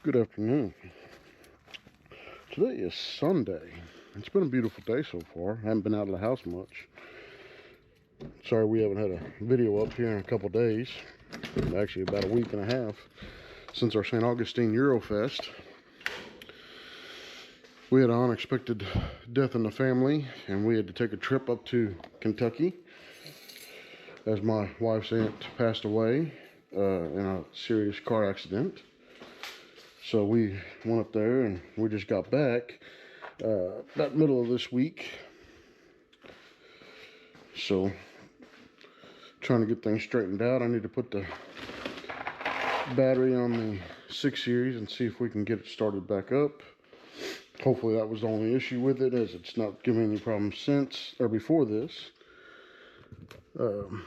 Good afternoon. Today is Sunday. It's been a beautiful day so far. Haven't been out of the house much. Sorry we haven't had a video up here in a couple days. Actually about a week and a half since our St. Augustine Eurofest. We had an unexpected death in the family and we had to take a trip up to Kentucky as my wife's aunt passed away in a serious car accident. So we went up there and we just got back about middle of this week. So trying to get things straightened out. I need to put the battery on the 6 Series and see if we can get it started back up. Hopefully that was the only issue with it, as it's not giving any problems since or before this. On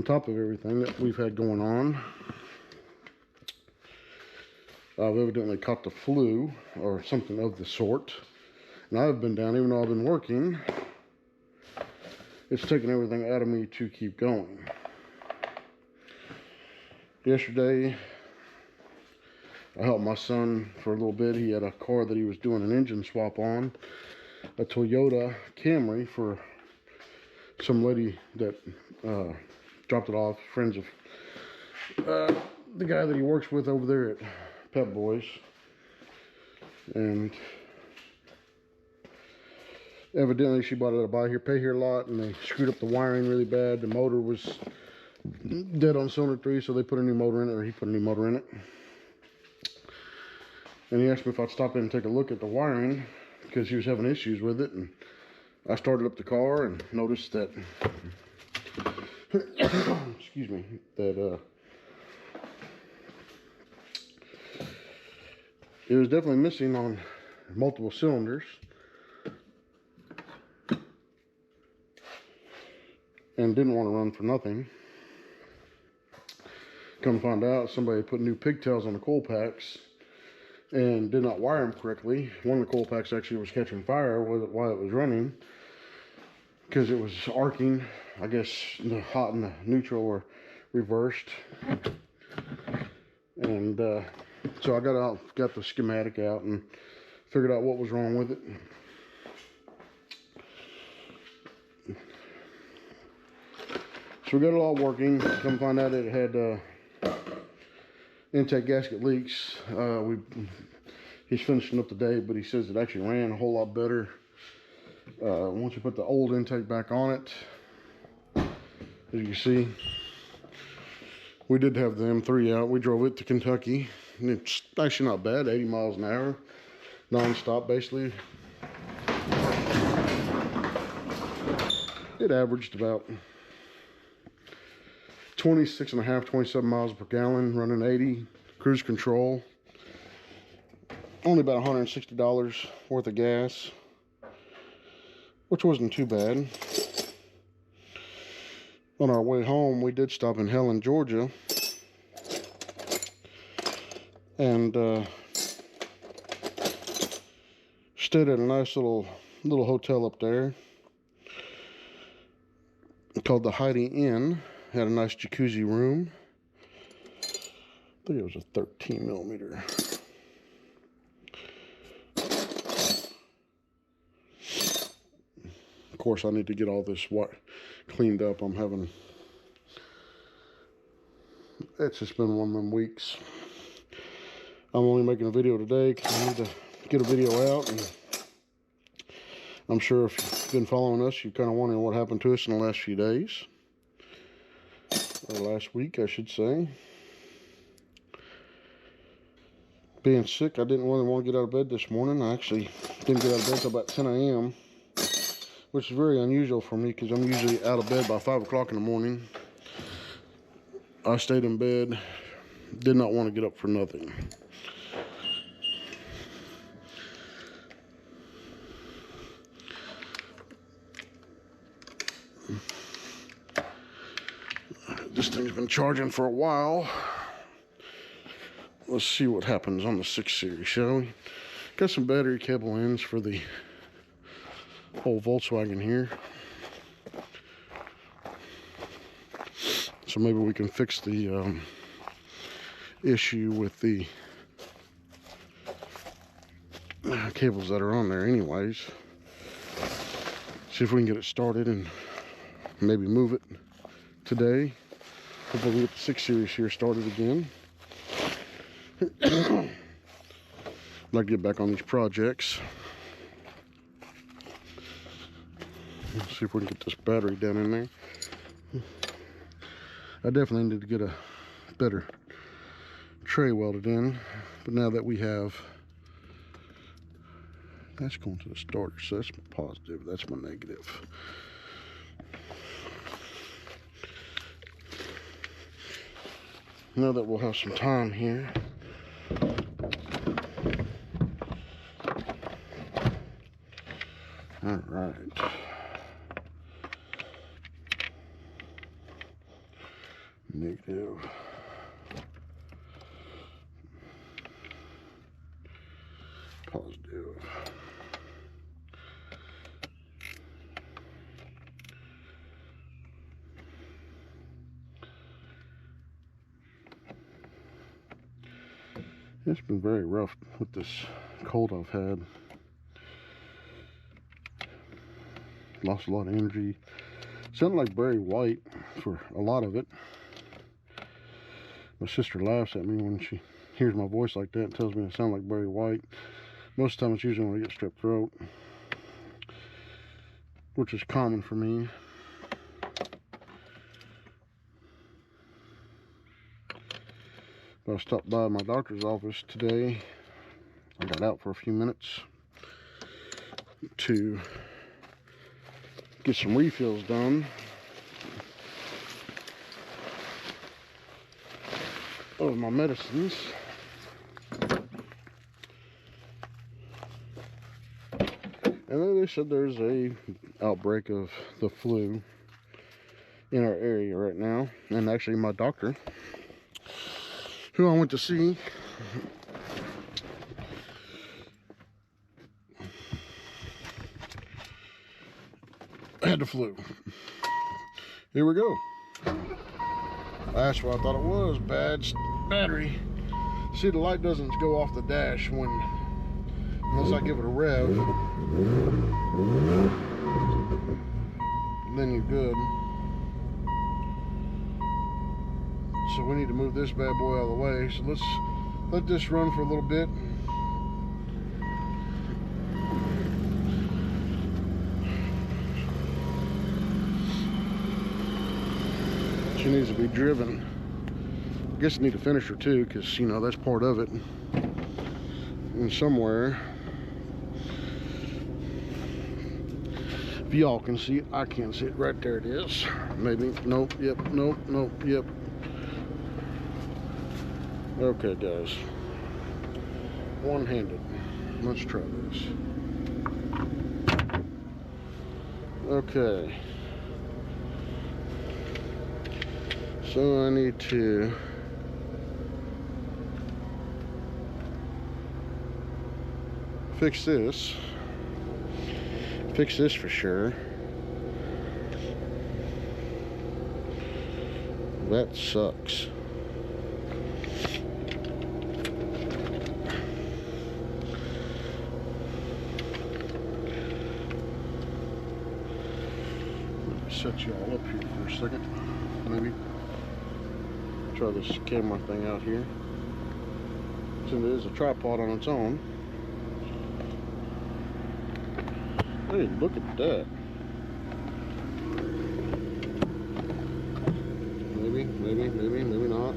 top of everything that we've had going on, I've evidently caught the flu or something of the sort. And I've been down, even though I've been working. It's taken everything out of me to keep going. Yesterday, I helped my son for a little bit. He had a car that he was doing an engine swap on. A Toyota Camry for some lady that dropped it off. Friends of the guy that he works with over there at Pep Boys. And evidently she bought it at a buy here pay here lot, and they screwed up the wiring really bad. The motor was dead on cylinder 3, so they put a new motor in it, or he put a new motor in it. And he asked me if I'd stop in and take a look at the wiring because he was having issues with it. And I started up the car and noticed that excuse me, that it was definitely missing on multiple cylinders. And didn't want to run for nothing. Come to find out, somebody put new pigtails on the coil packs and did not wire them correctly. One of the coil packs actually was catching fire while it was running because it was arcing. I guess the hot and the neutral were reversed. And so I got the schematic out and figured out what was wrong with it. So we got it all working. Come find out it had intake gasket leaks. He's finishing up today, but he says it actually ran a whole lot better once you put the old intake back on it. As you can see, we did have the M3 out. We drove it to Kentucky. And it's actually not bad, 80 miles an hour, non-stop basically. It averaged about 26.5, 27 miles per gallon, running 80, cruise control. Only about $160 worth of gas, which wasn't too bad. On our way home, we did stop in Helen, Georgia, and stayed at a nice little hotel up there called the Heidi Inn. Had a nice jacuzzi room. I think it was a 13 millimeter. Of course, I need to get all this cleaned up. It's just been one of them weeks. I'm only making a video today because I need to get a video out. And I'm sure if you've been following us, you're kind of wondering what happened to us in the last few days. Or last week, I should say. Being sick, I didn't really want to get out of bed this morning. I actually didn't get out of bed until about 10 a.m., which is very unusual for me because I'm usually out of bed by 5 o'clock in the morning. I stayed in bed, did not want to get up for nothing. This thing's been charging for a while. Let's see what happens on the 6 Series, shall we? Got some battery cable ends for the whole Volkswagen here. So maybe we can fix the issue with the cables that are on there anyways. See if we can get it started and maybe move it today. Hopefully we get the 6 series here started again. I'd like to get back on these projects. Let's see if we can get this battery down in there. I definitely need to get a better tray welded in, but now that we have, that's going to the starter, so that's my positive, that's my negative. Now that we'll have some time here, all right. Negative. Positive. It's been very rough with this cold I've had. Lost a lot of energy. Sounded like Barry White for a lot of it. My sister laughs at me when she hears my voice like that and tells me I sound like Barry White. Most of the time it's usually when I get strep throat, which is common for me. I stopped by my doctor's office today. I got out for a few minutes to get some refills done of my medicines. And then they said there's a outbreak of the flu in our area right now. And actually my doctor, who I went to see, had the flu. Here we go. That's what I thought it was. Bad battery. See, the light doesn't go off the dash unless I give it a rev. Then you're good. So we need to move this bad boy out of the way. So let's let this run for a little bit. She needs to be driven. I guess I need a finisher too, because you know that's part of it. And somewhere, if y'all can see it, I can't see it. Right there it is. Maybe. Nope. Yep. Nope. Nope. Yep. Okay, guys. One-handed. Let's try this. Okay. So I need to fix this. Fix this for sure. That sucks. Set you all up here for a second. Maybe try this camera thing out here. Since it is a tripod on its own. Hey, look at that. Maybe not.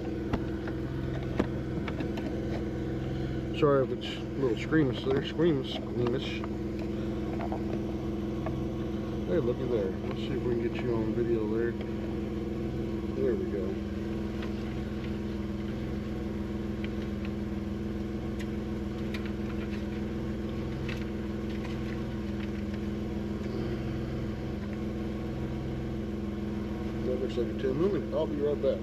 Sorry if it's a little squeamish there. Squeamish. Hey, looky there. Let's see if we can get you on video there. There we go. That looks like a 10mm. I'll be right back.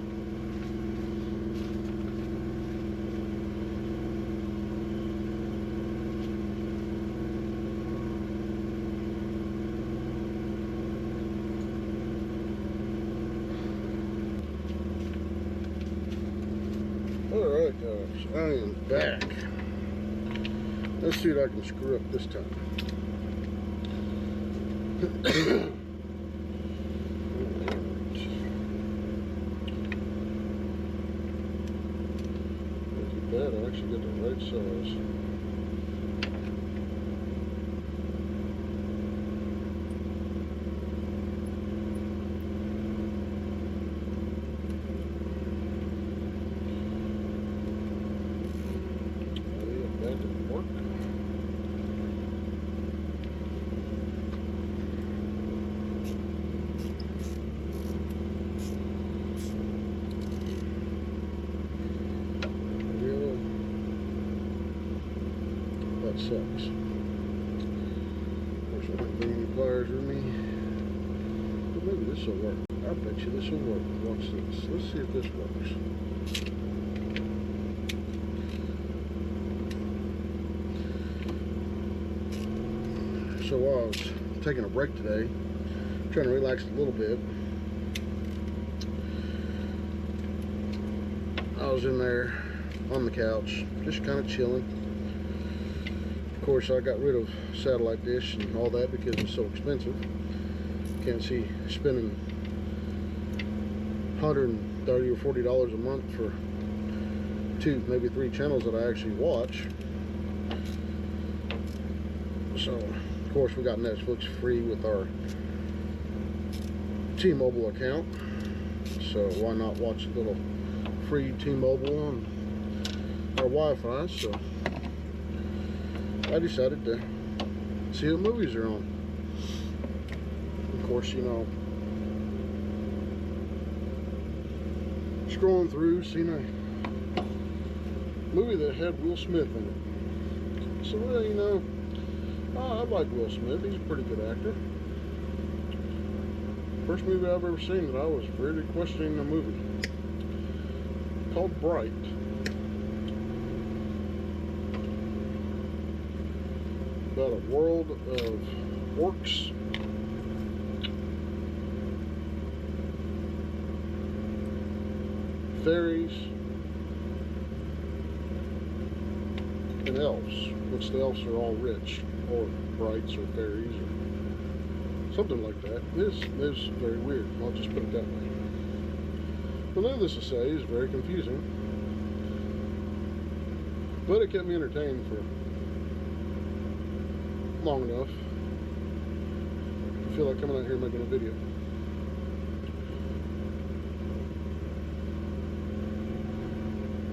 Alright. Alright guys, I am back. Let's see what I can screw up this time. Not too bad, I actually got the right size. That didn't work. Really? That sucks. Of course, I didn't bring any pliers with me. But maybe this will work. I bet you this will work. Watch this. Let's see if this works. So while I was taking a break today, trying to relax a little bit, I was in there on the couch, just kind of chilling. Of course, I got rid of satellite dish and all that because it's so expensive. Can't see spending $130 or $40 a month for 2, maybe 3 channels that I actually watch. So, of course, we got Netflix free with our T-Mobile account. So why not watch a little free T-Mobile on our Wi-Fi? So I decided to see what movies are on. Of course, you know, scrolling through, seen a movie that had Will Smith in it. So, well, you know, I like Will Smith. He's a pretty good actor. First movie I've ever seen that I was really questioning the movie. Called Bright. About a world of orcs. Fairies. And elves. Which the elves are all rich. Or brights or fairies or something like that. This is very weird. I'll just put it that way. Well, needless to say, it's very confusing. But it kept me entertained for long enough to feel like coming out here making a video.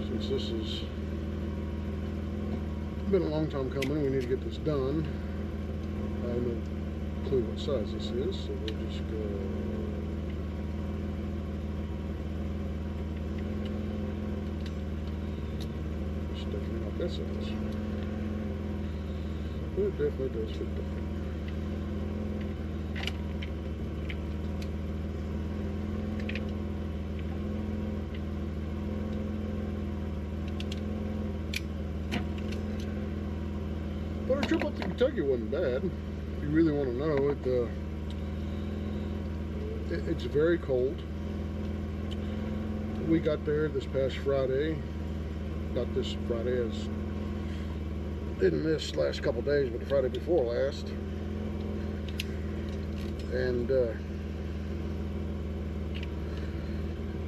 Since this has been a long time coming, we need to get this done. I have no clue what size this is, so we'll just go. It's definitely not that size. But it definitely does fit different. But our trip up to Kentucky wasn't bad. If you really want to know, it's very cold. We got there this past Friday. Not this Friday, as didn't this last couple days, but the Friday before last. And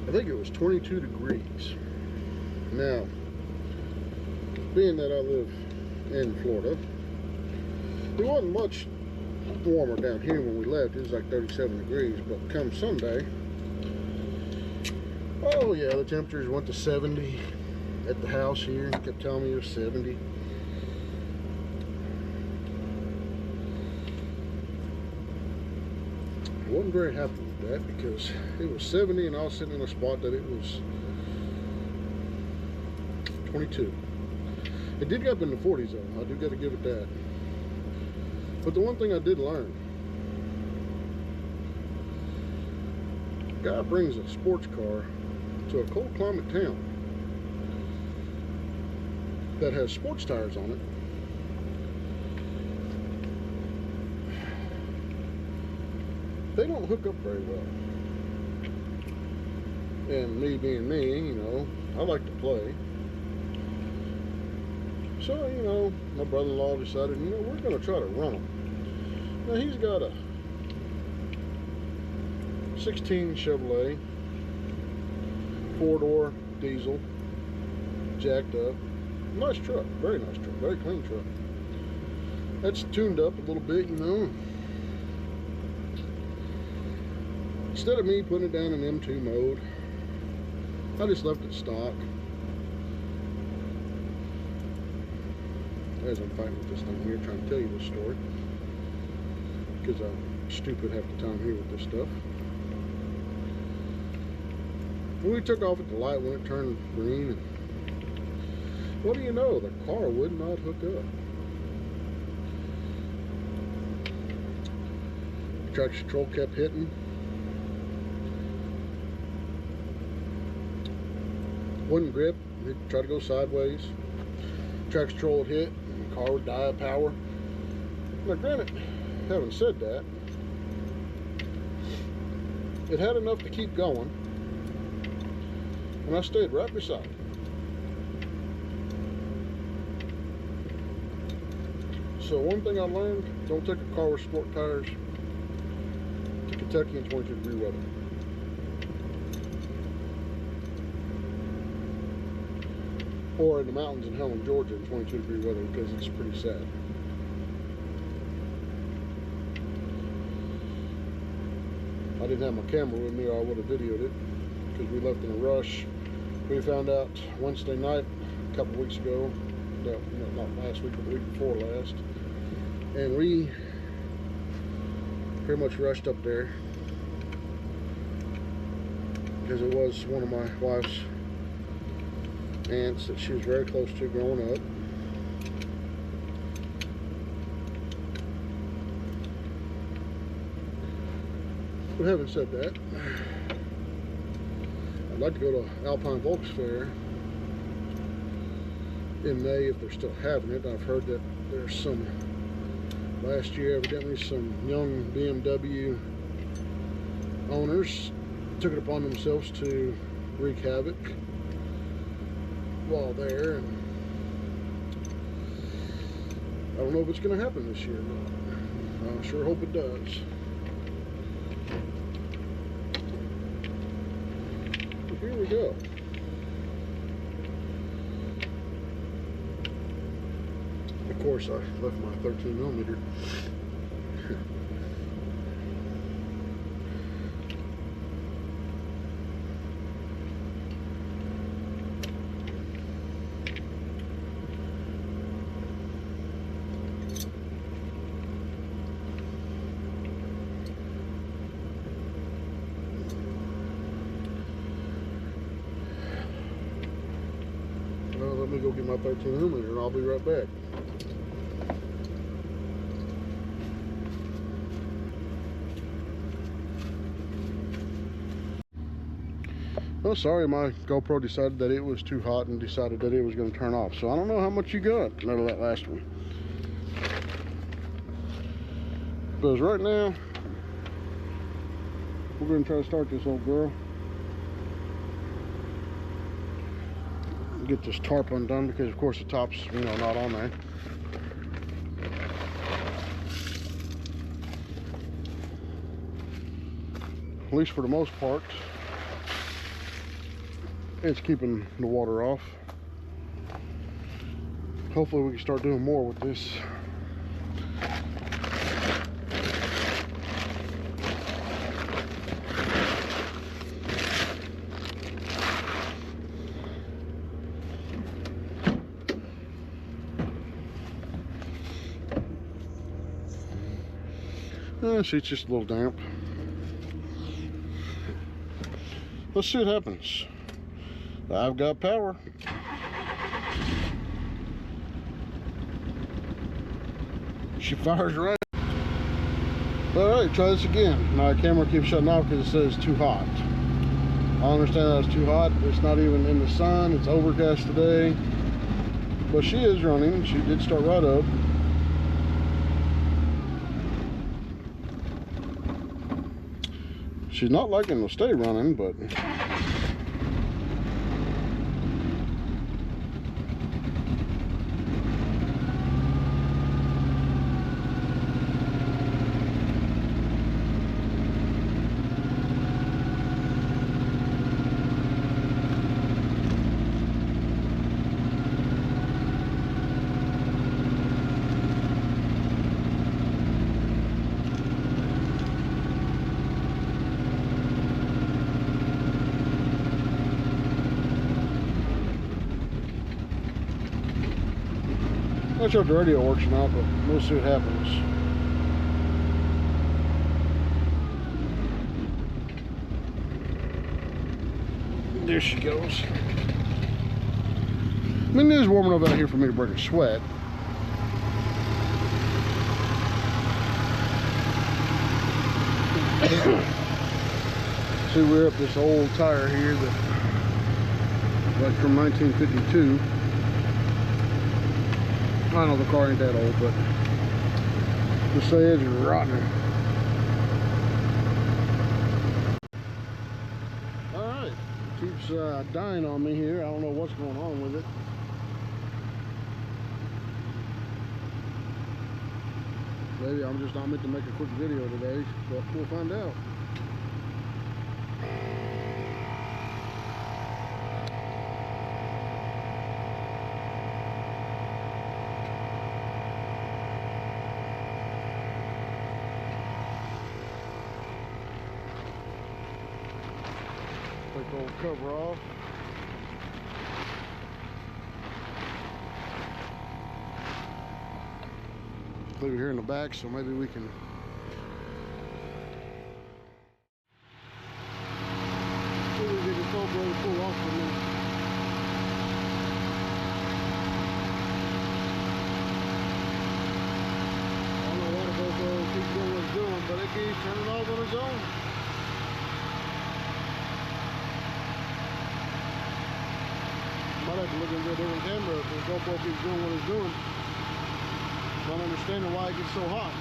I think it was 22 degrees. Now, being that I live in Florida, it wasn't much warmer down here when we left. It was like 37 degrees, but come Sunday, oh yeah, the temperatures went to 70 at the house here. It kept telling me it was 70. I wasn't very happy with that because it was 70 and I was sitting in a spot that it was 22. It did get up in the 40s though. I do got to give it that. But the one thing I did learn, a guy brings a sports car to a cold climate town that has sports tires on it. They don't hook up very well. And me being me, you know, I like to play. So, you know, my brother-in-law decided, you know, we're going to try to run them. Now, he's got a 16 Chevrolet, 4-door diesel, jacked up. Nice truck, very nice truck, very clean truck. That's tuned up a little bit, you know. Instead of me putting it down in M2 mode, I just left it stock. As I'm fighting with this thing here, trying to tell you this story, because I'm stupid half the time here with this stuff. When we took off at the light when it turned green, and what do you know, the car would not hook up. Traction control kept hitting. Wouldn't grip, it tried to go sideways. Traction control would hit, and the car would die of power. Now granted, having said that, it had enough to keep going, and I stayed right beside it. So one thing I learned, don't take a car with sport tires to Kentucky in 22-degree weather. Or in the mountains in Helen, Georgia in 22-degree weather, because it's pretty sad. I didn't have my camera with me or I would have videoed it, because we left in a rush. We found out Wednesday night, a couple weeks ago, no, not last week, but the week before last. And we pretty much rushed up there because it was one of my wife's aunts that she was very close to growing up. But having said that, I'd like to go to Alpine Volks Fair in May if they're still having it. I've heard that there's some, last year evidently some young BMW owners took it upon themselves to wreak havoc while there, and I don't know if it's going to happen this year or not. I sure hope it does. But here we go. Of course, I left my 13mm. Well, let me go get my 13mm and I'll be right back. Oh, sorry, my GoPro decided that it was too hot and decided that it was going to turn off. So I don't know how much you got out of that last one. Because right now, we're going to try to start this old girl. Get this tarp undone because, of course, the top's, you know, not on there. At least for the most part. It's keeping the water off. Hopefully we can start doing more with this. See, it's just a little damp. Let's see what happens. I've got power. She fires right. Alright, try this again. My camera keeps shutting off because it says too hot. I understand that it's too hot. It's not even in the sun. It's overcast today. But she is running. She did start right up. She's not liking to stay running, but Not sure if the radio works or not, but we'll see what happens. There she goes. I mean, it is warm enough out here for me to break a sweat. See, we're up this old tire here that, like, from 1952. I know the car ain't that old, but just say it's rotten. Alright, keeps dying on me here. I don't know what's going on with it. Maybe I'm just not meant to make a quick video today, but we'll find out. Take the old cover off. Leave it here in the back, so maybe we can. See if we can get this old blade pull off for a minute. I don't know why the GoPro keeps doing what it's doing, but it keeps turning off on its own. Might have to look into a different camera if the GoPro keeps doing what it's doing. Don't understand why it gets so hot.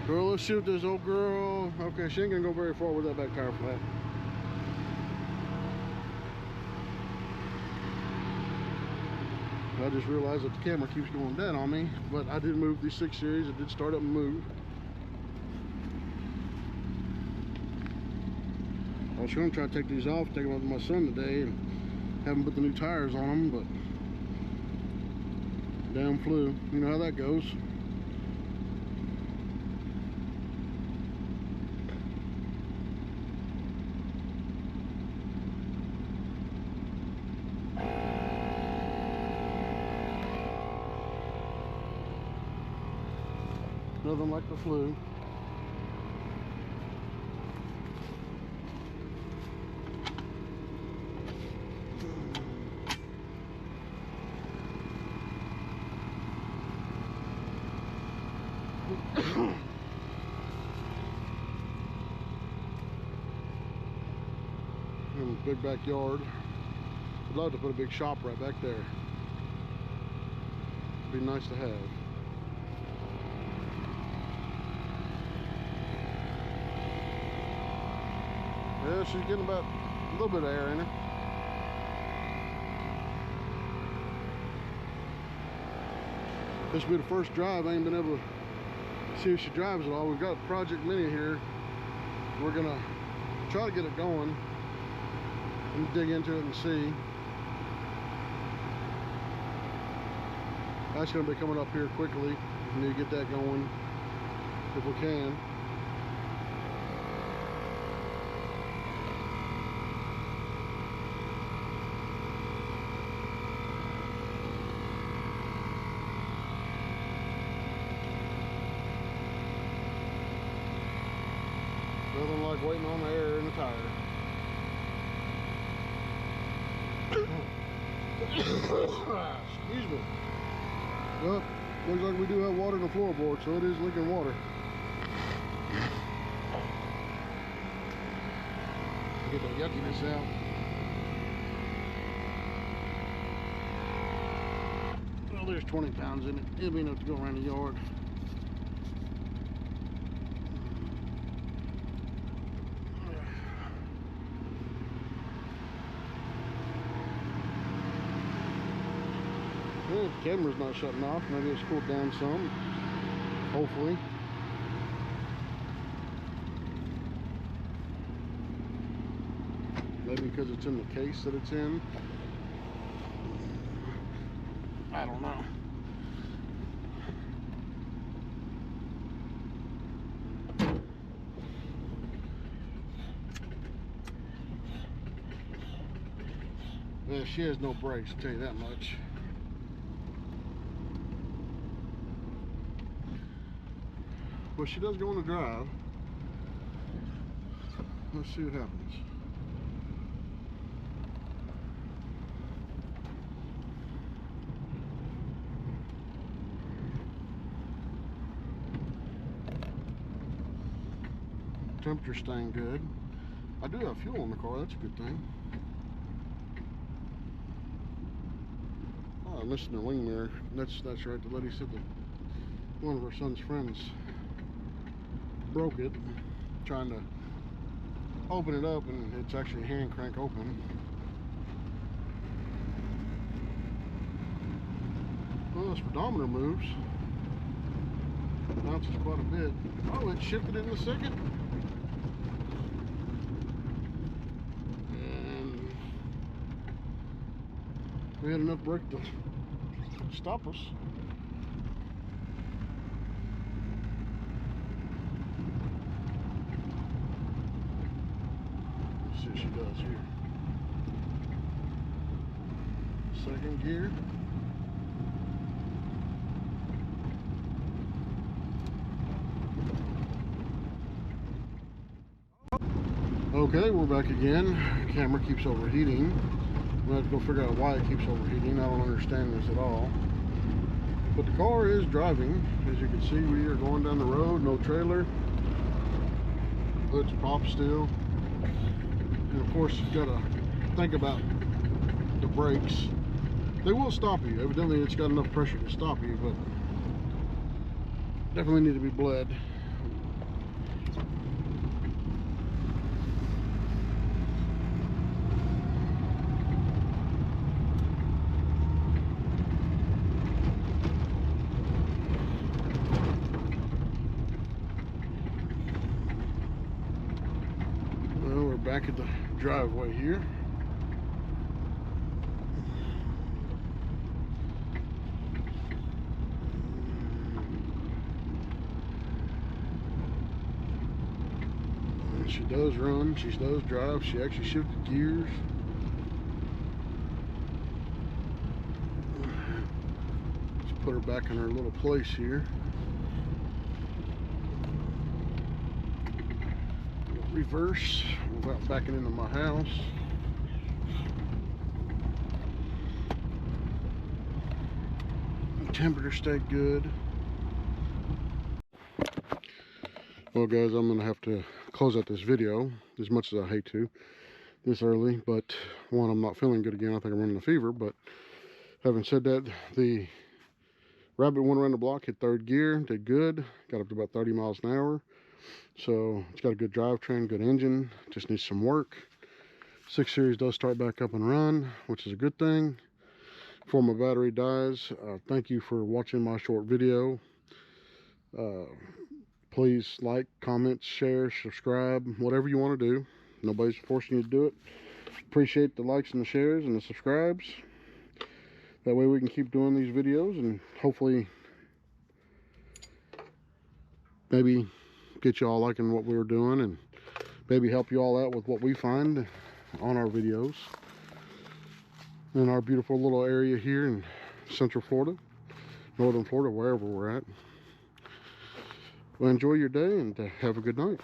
Girl, let's shoot this old girl. Okay, she ain't gonna go very far with that back tire flat. I just realized that the camera keeps going dead on me, but I did move the 6 Series. It did start up and move. I was gonna try to take these off, take them up to my son today, and have him put the new tires on them, but damn flu. You know how that goes. Nothing like the flu. Big backyard. I'd love to put a big shop right back there. It'd be nice to have. Yeah, she's getting about a little bit of air in her. This will be the first drive. I ain't been able to see if she drives at all. We've got Project Mini here. We're gonna try to get it going and dig into it and see. That's gonna be coming up here quickly. We need to get that going if we can. Nothing like waiting on the air in the tire. Excuse me. Well, looks like we do have water in the floorboard, so it is leaking water. Get the yuckiness out. Well, there's 20 pounds in it. It'll be enough to go around the yard. Well, the camera's not shutting off. Maybe it's cooled down some. Hopefully. Maybe because it's in the case that it's in. I don't know. Yeah, she has no brakes, I'll tell you that much. Well, she does go on the drive. Let's see what happens. Temperature's staying good. I do have fuel in the car, that's a good thing. Oh, I'm missing the wing mirror. That's right, the lady said that one of her son's friends broke it trying to open it up, and it's actually hand crank open. Well, the speedometer moves. Bounces quite a bit. Oh, it shifted in a second. And we had enough brake to stop us. Let's see what she does here. Second gear. Okay, we're back again. The camera keeps overheating. I'm gonna have to go figure out why it keeps overheating. I don't understand this at all. But the car is driving. As you can see, we are going down the road, no trailer. Hood's popped still. And of course, you've got to think about the brakes. They will stop you. Evidently, it's got enough pressure to stop you, but definitely need to be bled. Well, we're back at the driveway here. She does run, she does drive, she actually shifted gears. Let's put her back in her little place here. Reverse without backing into my house. The temperature stayed good. Well guys, I'm gonna have to close out this video, as much as I hate to this early, but one, I'm not feeling good again. I think I'm running a fever. But having said that, the Rabbit went around the block, hit third gear, did good, got up to about 30 miles an hour. So it's got a good drivetrain, good engine, just needs some work. 6 Series does start back up and run, which is a good thing before my battery dies. Thank you for watching my short video. Please like, comment, share, subscribe, whatever you want to do. Nobody's forcing you to do it. Appreciate the likes and the shares and the subscribes. That way we can keep doing these videos and hopefully maybe get you all liking what we were doing, and maybe help you all out with what we find on our videos in our beautiful little area here in Central Florida, Northern Florida, wherever we're at. Well, enjoy your day and have a good night.